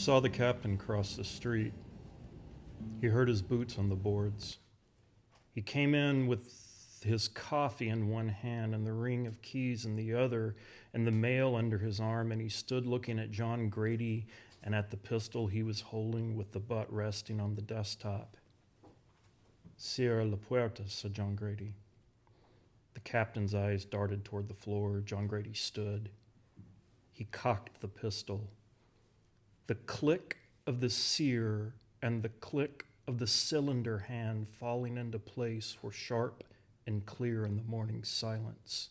saw the captain cross the street. He heard his boots on the boards. He came in with his coffee in one hand and the ring of keys in the other and the mail under his arm, and he stood looking at John Grady and at the pistol he was holding with the butt resting on the desktop. Cierra la puerta, said John Grady. The captain's eyes darted toward the floor. John Grady stood. He cocked the pistol. The click of the sear and the click of the cylinder hand falling into place were sharp and clear in the morning silence.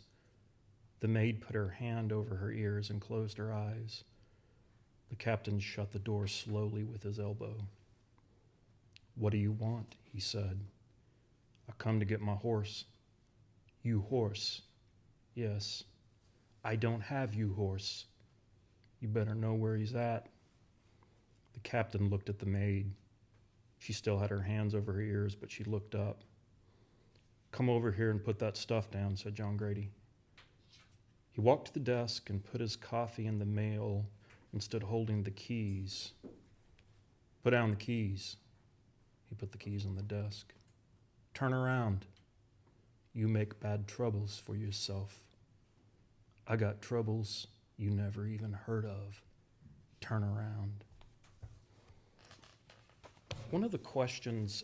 The maid put her hand over her ears and closed her eyes. The captain shut the door slowly with his elbow. "What do you want?" he said. "I come to get my horse." "You horse?" "Yes." "I don't have you horse." "You better know where he's at." The captain looked at the maid. She still had her hands over her ears, but she looked up. "Come over here and put that stuff down," said John Grady. He walked to the desk and put his coffee in the mail and stood holding the keys. "Put down the keys." He put the keys on the desk. "Turn around. You make bad troubles for yourself. I got troubles you never even heard of. Turn around." One of the questions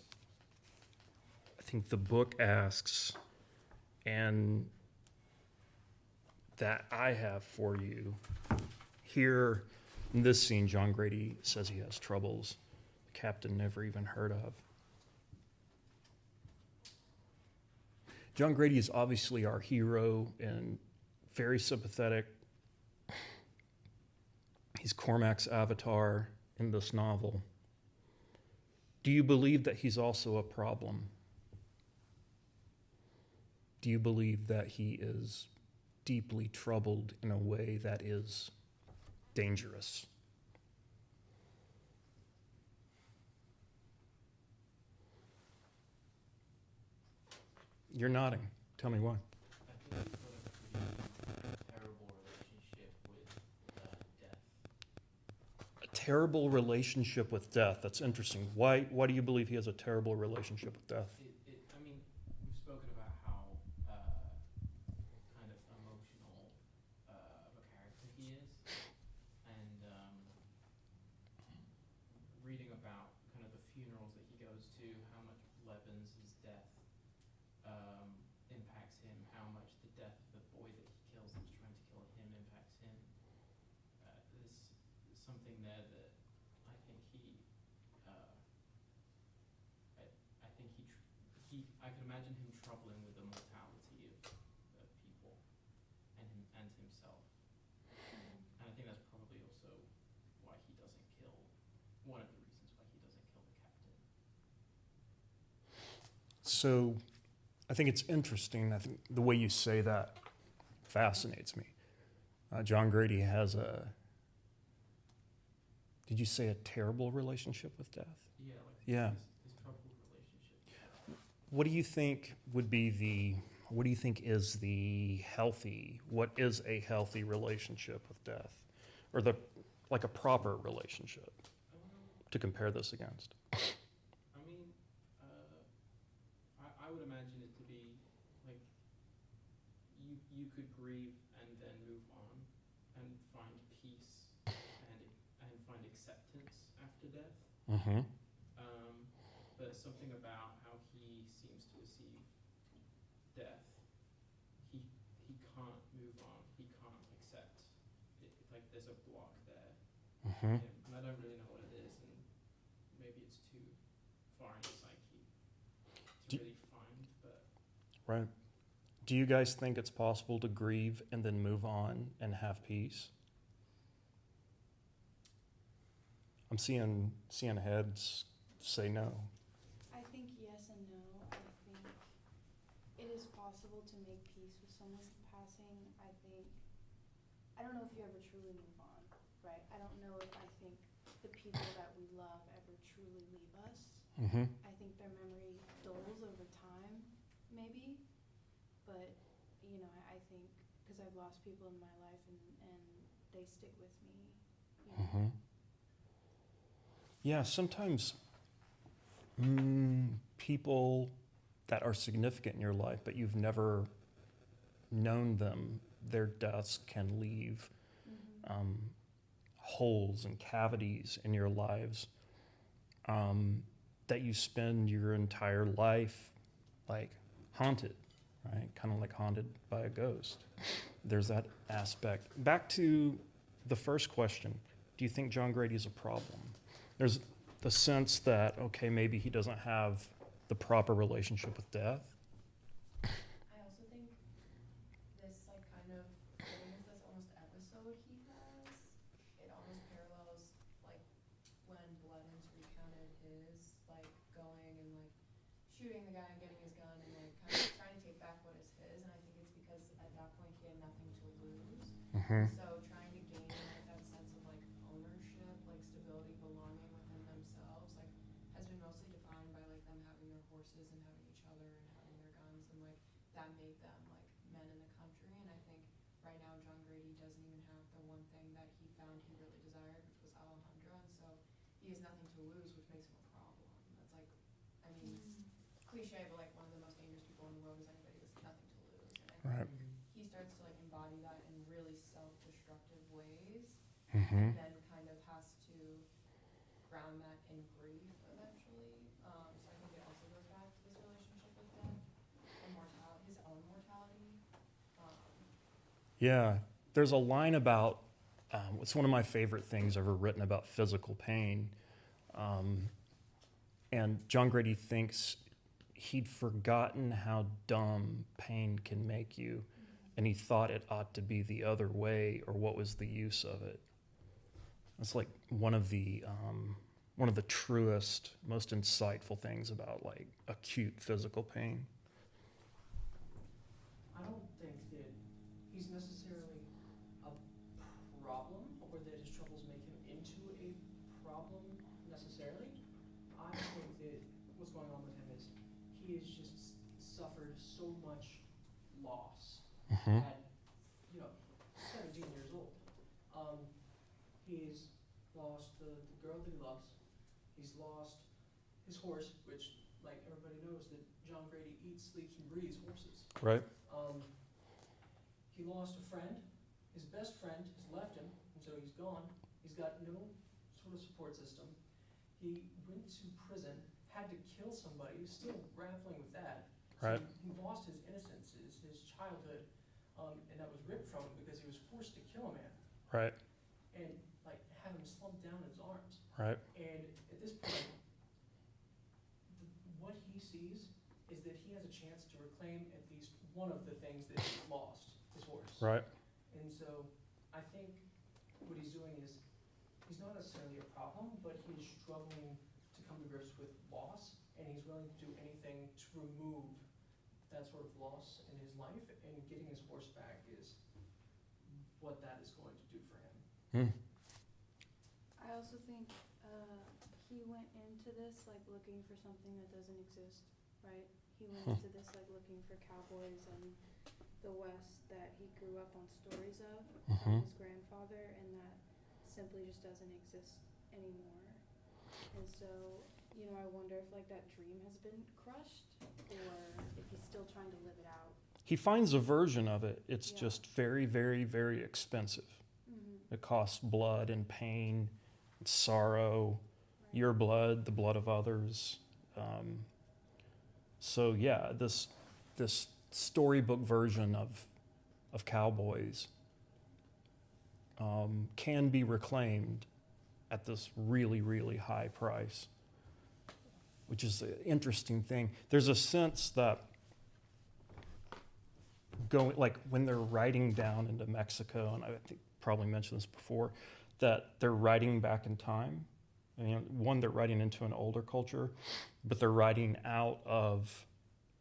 I think the book asks, and that I have for you, here in this scene, John Grady says he has troubles the captain never even heard of. John Grady is obviously our hero and very sympathetic. He's Cormac's avatar in this novel. Do you believe that he's also a problem? Do you believe that he is deeply troubled in a way that is dangerous? You're nodding. Tell me why. I think he's got a terrible relationship with death. A terrible relationship with death. That's interesting. Why do you believe he has a terrible relationship with death? I mean, we've spoken about how kind of emotional of a character he is, and reading about kind of the funerals that he goes to, how much Levin's death impacts him, how much the death of the boy that he kills that was trying to kill him impacts him. There's something there that I think I think I could imagine him troubling with the mortality of people and himself. And I think that's probably also why he doesn't kill, one of the reasons why he doesn't kill the captain. So I think it's interesting. I think the way you say that fascinates me. John Grady has did you say a terrible relationship with death? Yeah, like Yeah. his troubled relationship. What do you think what is a healthy relationship with death? Or like a proper relationship to compare this against? I mean, I would imagine it to be like you could grieve and then move on and find peace and find acceptance after death. Mm-hmm. But something about how he seems to receive death, he can't move on. He can't accept it. Like there's a block there. Mm-hmm. And I don't really know what it is, and maybe it's too far in his psyche to really find, but Right. Do you guys think it's possible to grieve and then move on and have peace? I'm seeing heads say no. I think yes and no. I think it is possible to make peace with someone passing. I don't know if you ever truly move on, right? I don't know if I think the people that we love ever truly leave us. Mm-hmm. I think their memory dulls over time, maybe. But, I think, because I've lost people in my life and they stick with me. Mm-hmm. Yeah, sometimes people that are significant in your life, but you've never known them, their deaths can leave holes and cavities in your lives that you spend your entire life like haunted, right? Kind of like haunted by a ghost. There's that aspect. Back to the first question, do you think John Grady is a problem? There's the sense that, okay, maybe he doesn't have the proper relationship with death. I also think this like kind of getting into this almost episode he has, it almost parallels like when Blevins recounted his like going and like shooting the guy and getting his gun and like kind of trying to take back what is his, and I think it's because at that point he had nothing to lose. So trying to gain like that sense of like ownership, like stability, belonging within themselves, like has been mostly defined by like them having their horses and having each other and having their guns, and like that made them like men in the country. And I think right now John Grady doesn't even have the one thing that he found he really desired, which was Alejandra, and so he has nothing to lose, which makes him a problem. That's like, I mean, it's cliche, but like one of the most dangerous people in the world is anybody with nothing to lose. And I think he starts to like embody that in really self-destructive ways, and then kind of has to ground that in grief eventually. So I think it also goes back to this relationship with death and mortality, his own mortality. Yeah, there's a line about, it's one of my favorite things ever written about physical pain. And John Grady thinks he'd forgotten how dumb pain can make you, and he thought it ought to be the other way, or what was the use of it. That's like one of the truest, most insightful things about like acute physical pain. I don't think that he's necessarily a problem, or that his troubles make him into a problem necessarily. I think that what's going on with him is he has just suffered so much loss at, 17 years old. He's lost the girl that he loves. He's lost his horse, which, like everybody knows, that John Grady eats, sleeps, and breathes horses. Right. He lost a friend. His best friend has left him, and so he's gone. He's got no sort of support system. He went to prison, had to kill somebody, he's still grappling with that. Right. So he lost his innocence, his childhood, and that was ripped from him because he was forced to kill a man. Right. And like have him slumped down in his arms. Right. And at this point, what he sees is that he has a chance to reclaim at least one of the things that he's lost, his horse. Right. And so I think what he's doing is, he's not necessarily a problem, but he's struggling to come to grips with loss, and he's willing to do anything to remove that sort of loss in his life, and getting his horse back is what that is going to do for him. I also think he went into this like looking for something that doesn't exist, right? He went into this like looking for cowboys and the West that he grew up on stories of from his grandfather, and that simply just doesn't exist anymore. And so, I wonder if like that dream has been crushed, or if he's still trying to live it out. He finds a version of it. It's Yeah. just very, very, very expensive. It costs blood and pain, and sorrow, Right. your blood, the blood of others. So yeah, this storybook version of cowboys can be reclaimed at this really, really high price, which is an interesting thing. There's a sense that like when they're riding down into Mexico, and I think probably mentioned this before, that they're riding back in time. One, they're riding into an older culture, but they're riding out of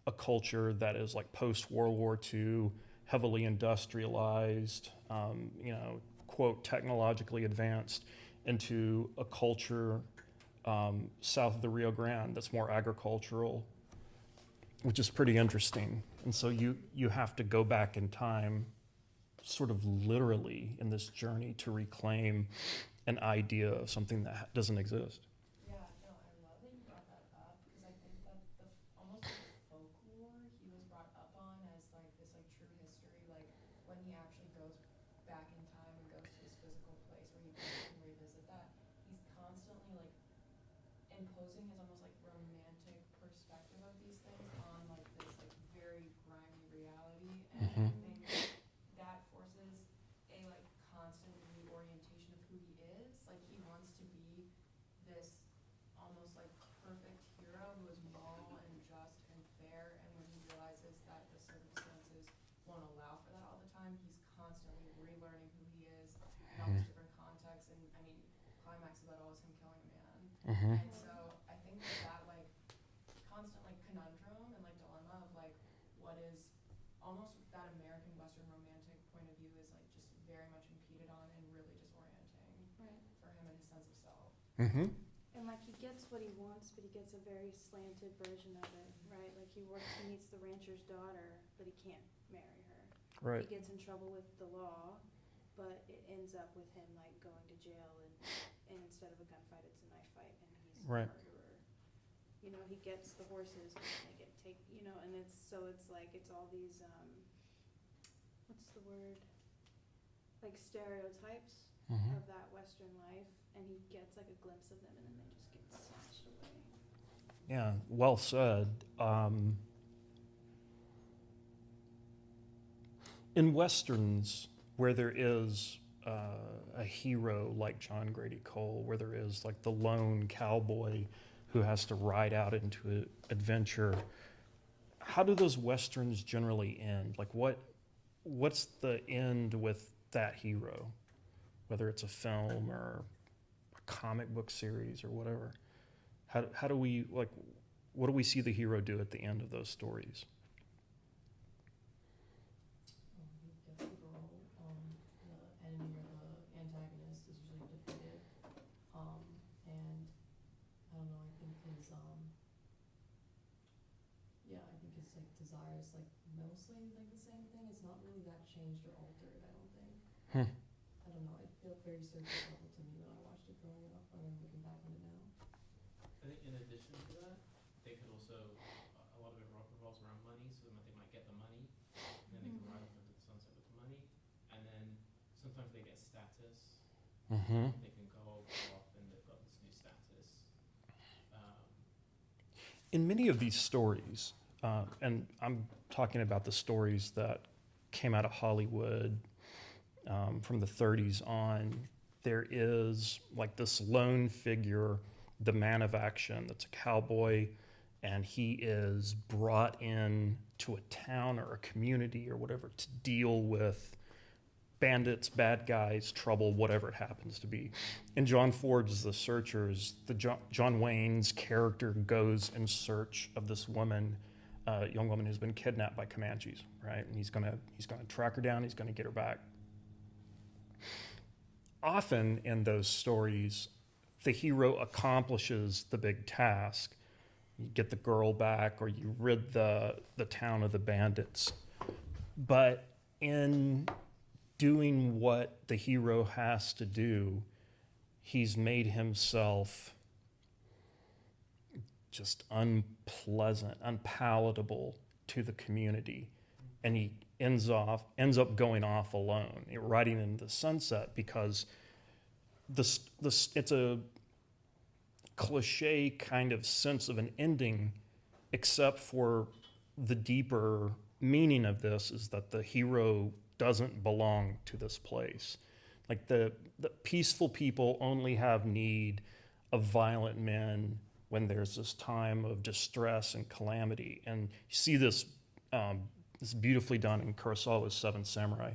a culture that is like post-World War II, heavily industrialized, quote, technologically advanced, into a culture south of the Rio Grande that's more agricultural, which is pretty interesting. And so you have to go back in time sort of literally in this journey to reclaim an idea of something that doesn't exist. when he actually goes back in time and goes to this physical place where he can revisit that, he's constantly like imposing his almost like romantic perspective of these things on like this like very grimy reality, and I think that forces a like constant reorientation of who he is. Like he wants to be this almost like perfect hero who is moral and just and fair, and when he realizes that the circumstances won't allow for that all the time, he's constantly relearning who he is in all these different contexts. And I mean, climax of that all is him killing a man. And so I think that like constant like conundrum and like dilemma of like what is almost that American Western romantic point of view is like just very much impeded on and really disorienting Right. for him and his sense of self. And like he gets what he wants, but he gets a very slanted version of it, right? Like he meets the rancher's daughter, but he can't marry her. Right. He gets in trouble with the law, but it ends up with him like going to jail, and instead of a gunfight, it's a knife fight, and he's Right. a murderer. You know, he gets the horses, but they get you know, and it's like it's all these what's the word? Like stereotypes of that Western life, and he gets like a glimpse of them, and then they just get snatched away. Yeah, well said. In Westerns, where there is a hero like John Grady Cole, where there is like the lone cowboy who has to ride out into an adventure, how do those Westerns generally end? Like what's the end with that hero? Whether it's a film or a comic book series or whatever. How do we, like, what do we see the hero do at the end of those stories? He gets the girl, the enemy or the antagonist is usually defeated, and I don't know, I think his, I think his like desires like mostly like the same thing. It's not really that changed or altered, I don't think. I don't know, it felt very surface level to me when I watched it growing up, or looking back on it now. I think in addition to that, they could also, a lot of it revolves around money, so they might get the money, and then they can ride off into the sunset with the money, and then sometimes they get status, they can go off and they've got this new status. In many of these stories, and I'm talking about the stories that came out of Hollywood from the 30s on, there is like this lone figure, the man of action, that's a cowboy, and he is brought in to a town or a community or whatever to deal with bandits, bad guys, trouble, whatever it happens to be. In John Ford's The Searchers, John Wayne's character goes in search of this woman, young woman who's been kidnapped by Comanches, right? And he's gonna track her down, he's gonna get her back. Often in those stories, the hero accomplishes the big task. You get the girl back, or you rid the town of the bandits. But in doing what the hero has to do, he's made himself just unpleasant, unpalatable to the community. And he ends up going off alone, riding into the sunset, because it's a cliche kind of sense of an ending, except for the deeper meaning of this is that the hero doesn't belong to this place. Like the peaceful people only have need of violent men when there's this time of distress and calamity. And you see this beautifully done in Kurosawa's Seven Samurai,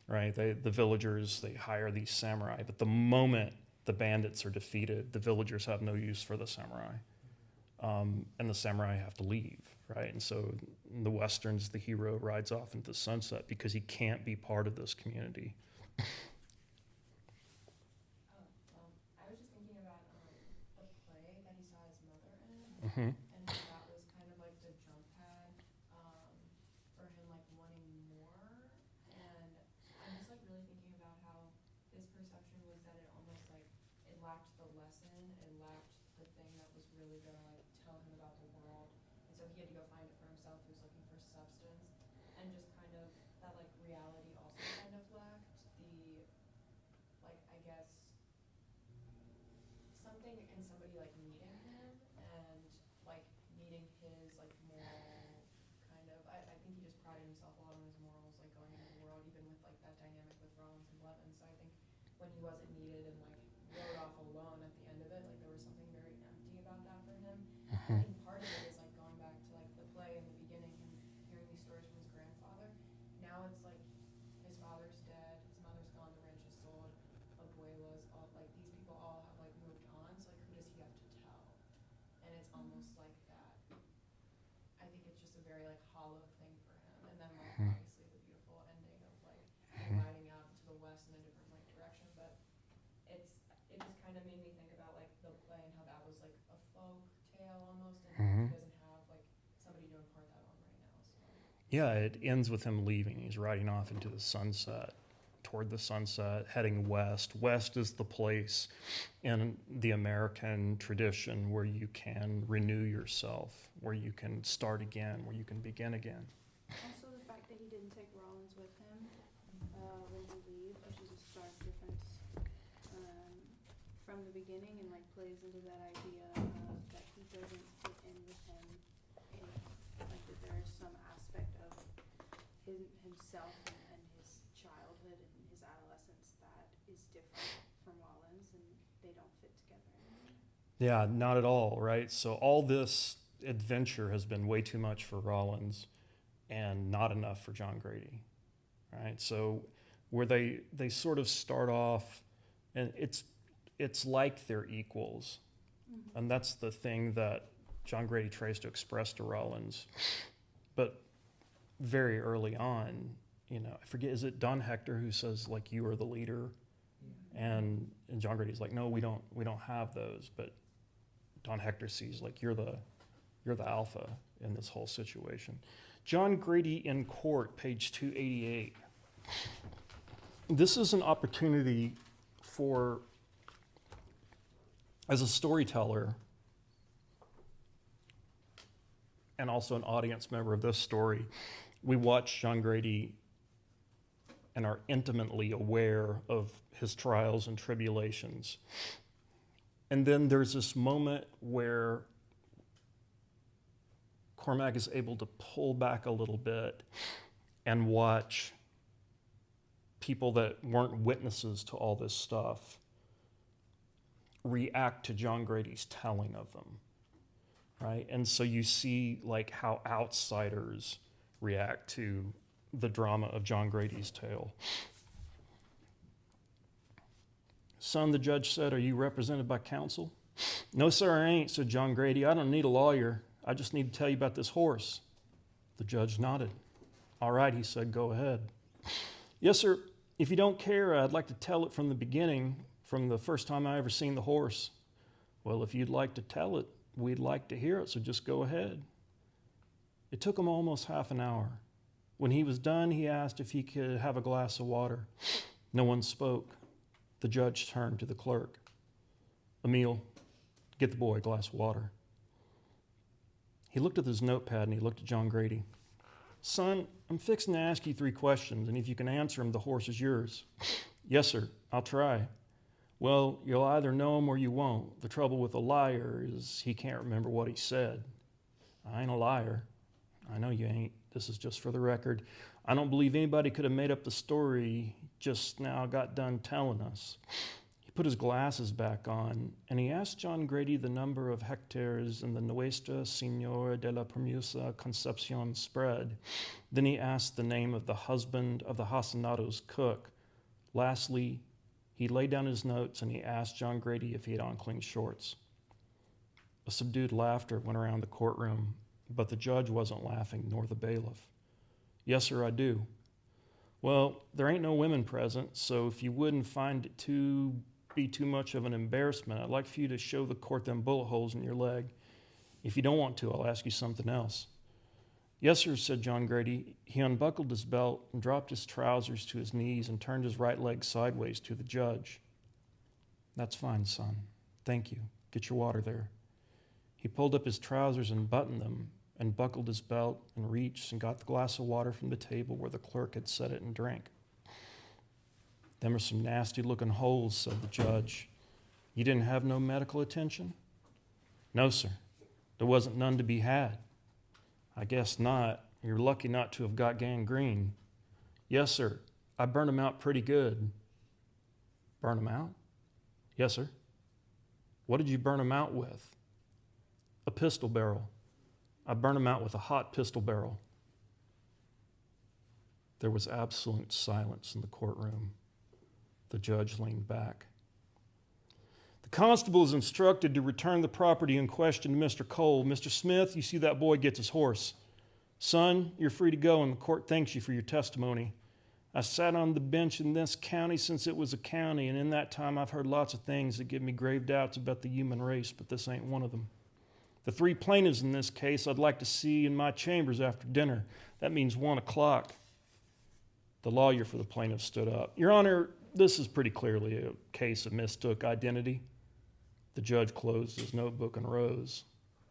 right? The villagers, they hire these samurai, but the moment the bandits are defeated, the villagers have no use for the samurai. And the samurai have to leave, right? And so in the Westerns, the hero rides off into the sunset because he can't be part of this community. I was just thinking about the play that he saw his mother in, Mm-hmm. and how that was kind of like the jump pad for him like wanting more. And I'm just like really thinking about how his perception was that it almost like it lacked the lesson, it lacked the thing that was really gonna like tell him about the world, and so he had to go find it for himself. He was looking for substance, and just kind of that like reality also something in somebody like meeting him and like meeting his like moral kind of, I think he just prided himself a lot on his morals, like going into the world, even with like that dynamic with Rollins and Blevins. So I think when he wasn't needed and like rode off alone at the end of it, like there was something very empty about that for him. I think part of it is like going back to like the play in the beginning, him hearing these stories from his grandfather. Now it's like his father's dead, his mother's gone, the ranch is sold, abuelas, all like these people all have like moved on. So like who does he have to tell? And it's almost like that. I think it's just a very like hollow thing for him. And then like obviously the beautiful ending of like him riding out to the west in a different like direction. But it just kind of made me think about like the play and how that was like a folk tale almost, and he doesn't have like somebody to impart that on right now. So Yeah, it ends with him leaving. He's riding off into the sunset, toward the sunset, heading west. West is the place in the American tradition where you can renew yourself, where you can start again, where you can begin again. Also, the fact that he didn't take Rollins with him when he leaves, which is a stark difference from the beginning, and like plays into that idea that he doesn't fit in with him. Like that there is some aspect of himself and his childhood and his adolescence that is different from Rollins, and they don't fit together anymore. Yeah, not at all, right? So all this adventure has been way too much for Rollins and not enough for John Grady, right? So where they sort of start off, and it's like they're equals. And that's the thing that John Grady tries to express to Rollins. But very early on, I forget, is it Don Hector who says, like, you are the leader? And John Grady's like, no, we don't have those. But Don Hector sees, like, you're the alpha in this whole situation. John Grady in Court, page 288. This is an opportunity for, as a storyteller, and also an audience member of this story, we watch John Grady and are intimately aware of his trials and tribulations. And then there's this moment where Cormac is able to pull back a little bit and watch people that weren't witnesses to all this stuff react to John Grady's telling of them. Right? And so you see like how outsiders react to the drama of John Grady's tale. Son, the judge said, are you represented by counsel? No, sir, I ain't, said John Grady. I don't need a lawyer. I just need to tell you about this horse. The judge nodded. All right, he said, go ahead. Yes, sir. If you don't care, I'd like to tell it from the beginning, from the first time I ever seen the horse. Well, if you'd like to tell it, we'd like to hear it, so just go ahead. It took him almost half an hour. When he was done, he asked if he could have a glass of water. No one spoke. The judge turned to the clerk. Emile, get the boy a glass of water. He looked at his notepad and he looked at John Grady. Son, I'm fixing to ask you 3 questions, and if you can answer them, the horse is yours. Yes, sir, I'll try. Well, you'll either know him or you won't. The trouble with a liar is he can't remember what he said. I ain't a liar. I know you ain't. This is just for the record. I don't believe anybody could have made up the story just now got done telling us. He put his glasses back on, and he asked John Grady the number of hectares in the Nuestra Señora de la Permusa Concepcion spread. Then he asked the name of the husband of the hacendato's cook. Lastly, he laid down his notes and he asked John Grady if he had on clean shorts. A subdued laughter went around the courtroom, but the judge wasn't laughing, nor the bailiff. Yes, sir, I do. Well, there ain't no women present, so if you wouldn't find it to be too much of an embarrassment, I'd like for you to show the court them bullet holes in your leg. If you don't want to, I'll ask you something else. Yes, sir, said John Grady. He unbuckled his belt and dropped his trousers to his knees and turned his right leg sideways to the judge. That's fine, son. Thank you. Get your water there. He pulled up his trousers and buttoned them and buckled his belt and reached and got the glass of water from the table where the clerk had set it and drank. Them are some nasty-looking holes, said the judge. You didn't have no medical attention? No, sir. There wasn't none to be had. I guess not. You're lucky not to have got gangrene. Yes, sir. I burned him out pretty good. Burn him out? Yes, sir. What did you burn him out with? A pistol barrel. I burned him out with a hot pistol barrel. There was absolute silence in the courtroom. The judge leaned back. The constable is instructed to return the property in question to Mr. Cole. Mr. Smith, you see that boy gets his horse. Son, you're free to go, and the court thanks you for your testimony. I sat on the bench in this county since it was a county, and in that time I've heard lots of things that give me grave doubts about the human race, but this ain't one of them. The 3 plaintiffs in this case I'd like to see in my chambers after dinner. That means 1 o'clock. The lawyer for the plaintiff stood up. Your Honor, this is pretty clearly a case of mistook identity. The judge closed his notebook and rose.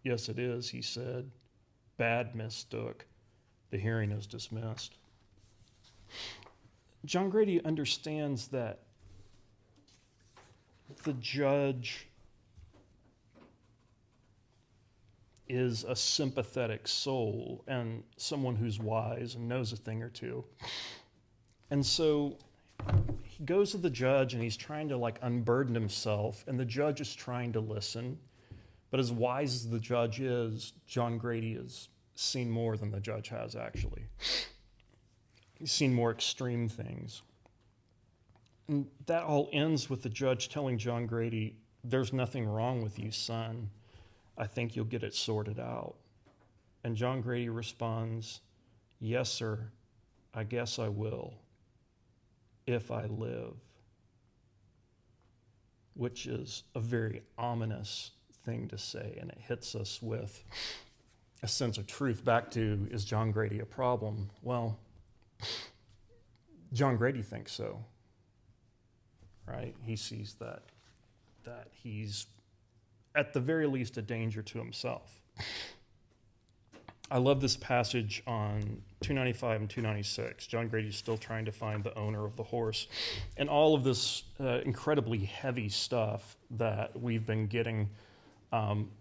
Yes, it is, he said. Bad mistook. The hearing is dismissed. John Grady understands that the judge is a sympathetic soul and someone who's wise and knows a thing or two. And so he goes to the judge and he's trying to unburden himself, and the judge is trying to listen. But as wise as the judge is, John Grady has seen more than the judge has actually. He's seen more extreme things. And that all ends with the judge telling John Grady, there's nothing wrong with you, son. I think you'll get it sorted out. And John Grady responds, yes, sir, I guess I will, if I live. Which is a very ominous thing to say, and it hits us with a sense of truth. Back to, is John Grady a problem? Well, John Grady thinks so, right? He sees that he's, at the very least, a danger to himself. I love this passage on 295 and 296. John Grady's still trying to find the owner of the horse. And all of this incredibly heavy stuff that we've been getting,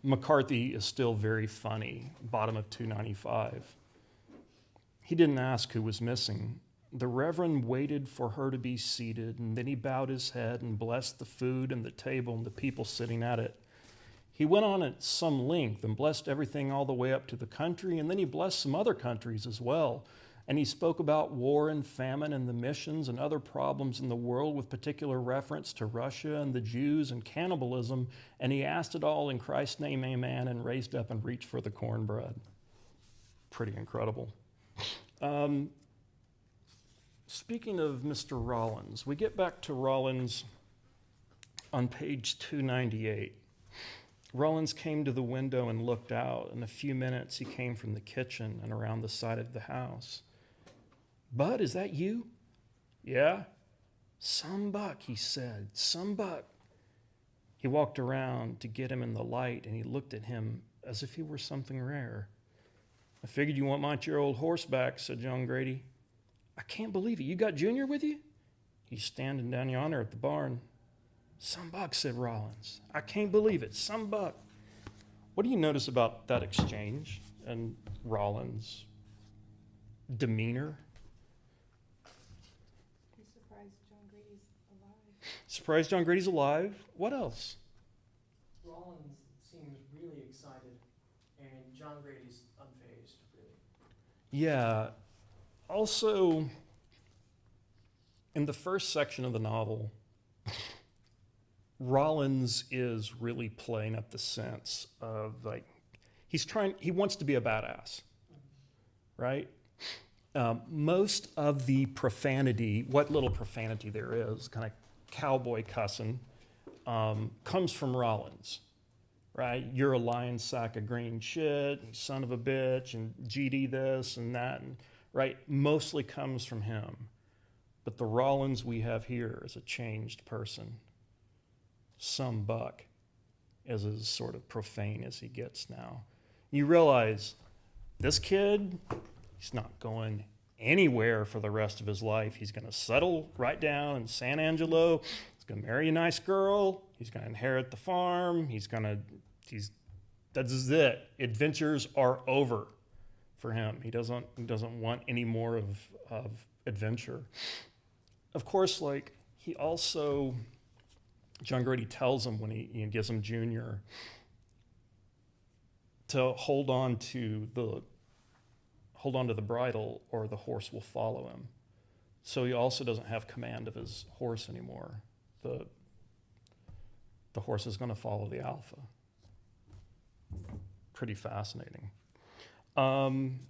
McCarthy is still very funny, bottom of 295. He didn't ask who was missing. The Reverend waited for her to be seated, and then he bowed his head and blessed the food and the table and the people sitting at it. He went on at some length and blessed everything all the way up to the country, and then he blessed some other countries as well. And he spoke about war and famine and the missions and other problems in the world with particular reference to Russia and the Jews and cannibalism, and he asked it all in Christ's name, amen, and raised up and reached for the cornbread. Pretty incredible. Speaking of Mr. Rollins, we get back to Rollins on page 298. Rollins came to the window and looked out. In a few minutes, he came from the kitchen and around the side of the house. Bud, is that you? Yeah. Some buck, he said, some buck. He walked around to get him in the light, and he looked at him as if he were something rare. I figured you want my dear old horse back, said John Grady. I can't believe it. You got Junior with you? He's standing down yonder at the barn. Some buck, said Rollins. I can't believe it. Some buck. What do you notice about that exchange and Rollins' demeanor? He's surprised John Grady's alive. Surprised John Grady's alive? What else? Rollins seems really excited, and John Grady's unfazed, really. Yeah. Also, in the first section of the novel, Rollins is really playing up the sense of he wants to be a badass, right? Most of the profanity, what little profanity there is, kind of cowboy cussing, comes from Rollins, right? You're a lying sack of green shit, and son of a bitch, and GD this and that, and right? Mostly comes from him. But the Rollins we have here is a changed person. Some buck is as sort of profane as he gets now. You realize this kid, he's not going anywhere for the rest of his life. He's going to settle right down in San Angelo. He's He's going to marry a nice girl. He's going to inherit the farm. That's it. Adventures are over for him. He doesn't want any more of adventure. Of course, like, he also, John Grady tells him when he gives him Junior to hold on to the bridle or the horse will follow him. So he also doesn't have command of his horse anymore. The horse is going to follow the alpha. Pretty fascinating. And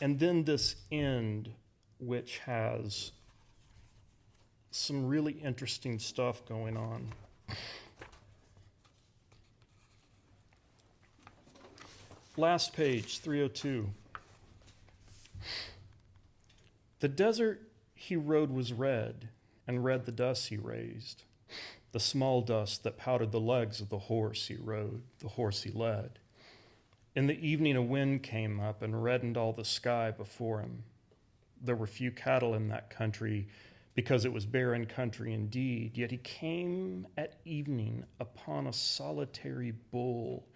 then this end, which has some really interesting stuff going on. Last page, 302. The desert he rode was red, and red the dust he raised, the small dust that powdered the legs of the horse he rode, the horse he led. In the evening a wind came up and reddened all the sky before him. There were few cattle in that country, because it was barren country indeed, yet he came at evening upon a solitary bull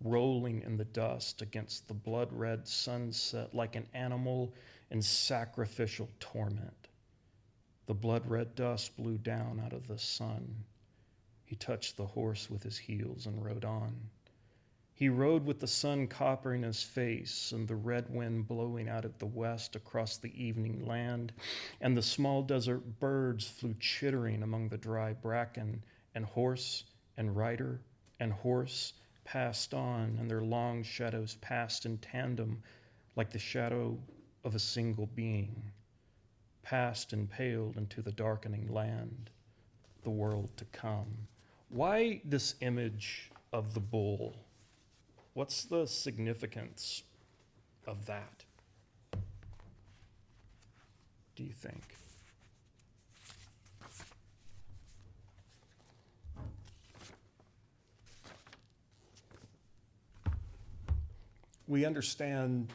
rolling in the dust against the blood-red sunset like an animal in sacrificial torment. The blood-red dust blew down out of the sun. He touched the horse with his heels and rode on. He rode with the sun coppering his face and the red wind blowing out at the west across the evening land, and the small desert birds flew chittering among the dry bracken, and horse and rider and horse passed on, and their long shadows passed in tandem like the shadow of a single being, passed and paled into the darkening land, the world to come. Why this image of the bull? What's the significance of that, do you think? We understand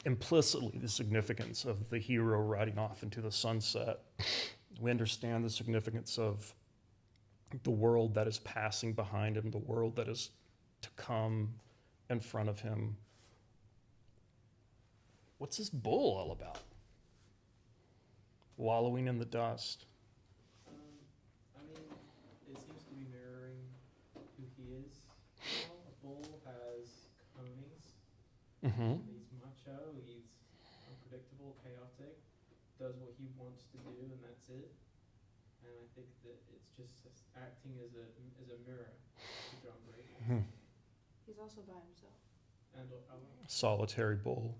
implicitly the significance of the hero riding off into the sunset. We understand the significance of the world that is passing behind him, the world that is to come in front of him. What's this bull all about? Wallowing in the dust. I mean, it seems to be mirroring who he is. You know, a bull has conings. Mm-hmm. He's macho, he's unpredictable, chaotic, does what he wants to do, and that's it. And I think that it's just acting as a mirror to John Grady. Mm-hmm. He's also by himself. And Solitary bull.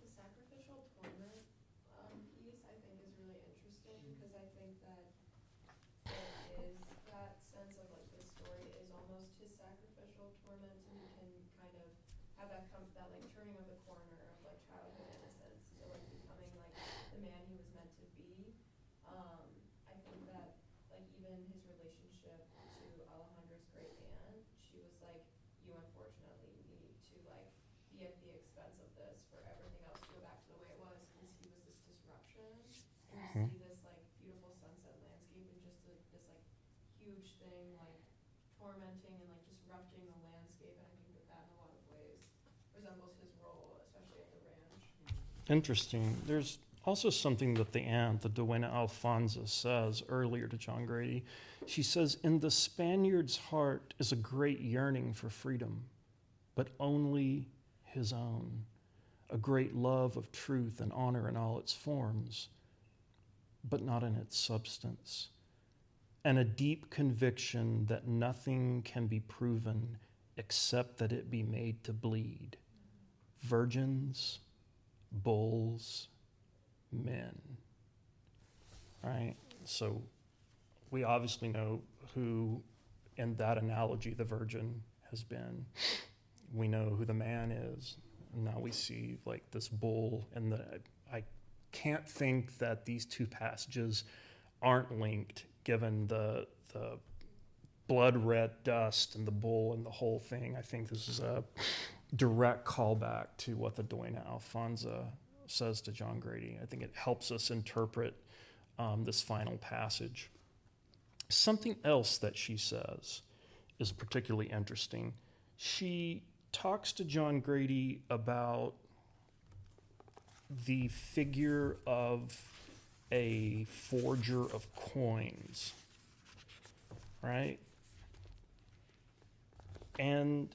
The sacrificial torment piece, I think, is really interesting because I think that there is that sense of like this story is almost his sacrificial torment, so he can kind of have that like turning of the corner of like childhood innocence to like becoming like the man he was meant to be. I think that like even his relationship to Alejandra's great aunt, she was like, you unfortunately need to like be at the expense of this for everything else to go back to the way it was because he was this disruption. And you see this like beautiful sunset landscape and just this like huge thing like tormenting and like disrupting the landscape, and I think that in a lot of ways resembles his role, especially at the ranch. Interesting. There's also something that the aunt, the Duena Alfonso, says earlier to John Grady. She says, in the Spaniard's heart is a great yearning for freedom, but only his own, a great love of truth and honor in all its forms, but not in its substance, and a deep conviction that nothing can be proven except that it be made to bleed. Virgins, bulls, men. Right? So we obviously know who, in that analogy, the virgin has been. We know who the man is. And now we see like this bull, and I can't think that these two passages aren't linked, given the blood red dust and the bull and the whole thing. I think this is a direct callback to what the Duena Alfonso says to John Grady. I think it helps us interpret this final passage. Something else that she says is particularly interesting. She talks to John Grady about the figure of a forger of coins, right? And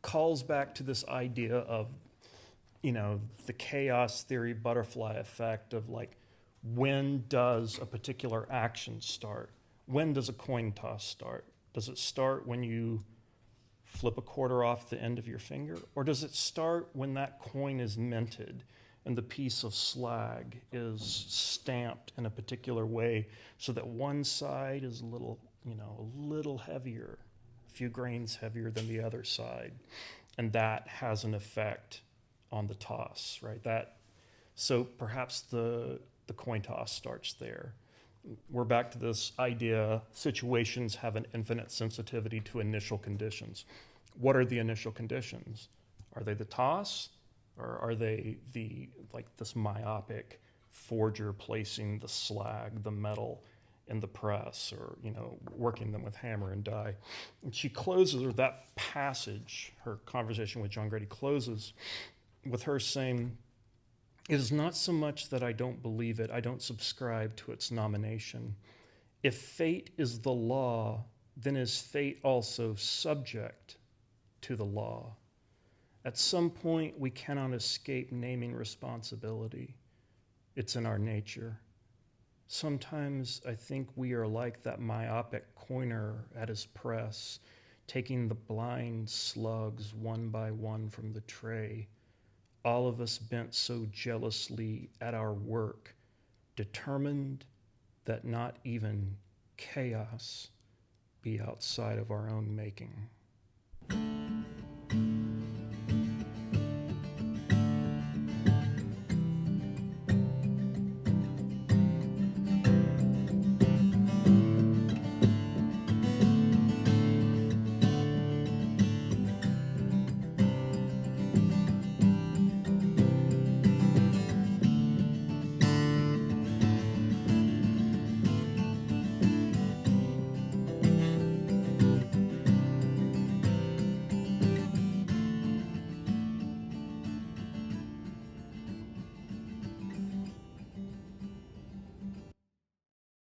calls back to this idea of, the chaos theory butterfly effect of like, when does a particular action start? When does a coin toss start? Does it start when you flip a quarter off the end of your finger? Or does it start when that coin is minted and the piece of slag is stamped in a particular way so that one side is a little heavier, a few grains heavier than the other side? And that has an effect on the toss, right? So perhaps the coin toss starts there. We're back to this idea, situations have an infinite sensitivity to initial conditions. What are the initial conditions? Are they the toss? Or are they this myopic forger placing the slag, the metal, in the press, or working them with hammer and die? And she closes, or that passage, her conversation with John Grady closes with her saying, "It is not so much that I don't believe it, I don't subscribe to its nomination. If fate is the law, then is fate also subject to the law? At some point, we cannot escape naming responsibility. It's in our nature. Sometimes I think we are like that myopic coiner at his press, taking the blind slugs one by one from the tray, all of us bent so jealously at our work, determined that not even chaos be outside of our own making."